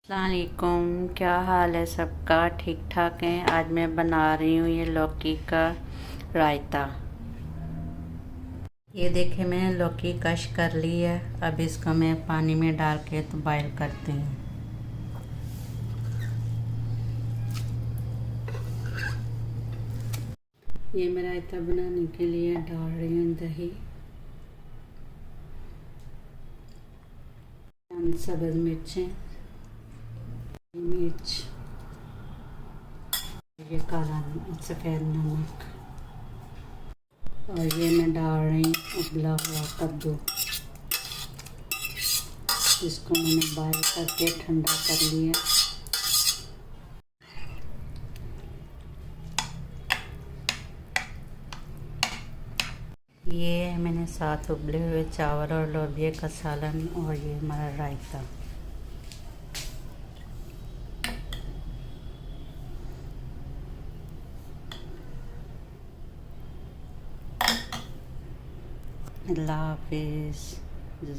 अस्सलाम वालेकुम, क्या हाल है सबका? ठीक ठाक है। आज मैं बना रही हूँ ये लौकी का रायता। ये देखिए मैंने लौकी कश कर ली है। अब इसको मैं पानी में डाल के तो बॉईल करती हूँ। ये मैं रायता बनाने के लिए डाल रही हूँ दही, सब्ज़ मिर्चें, मिर्च, ये काला सफ़ेद नमक, और ये मैं डाल रही हूँ उबला हुआ कद्दू, जिसको मैंने बॉईल करके ठंडा कर लिया। ये मैंने साथ उबले हुए चावल और लोबिया का सालन, और ये हमारा रायता। अल्लाह हाफिज़।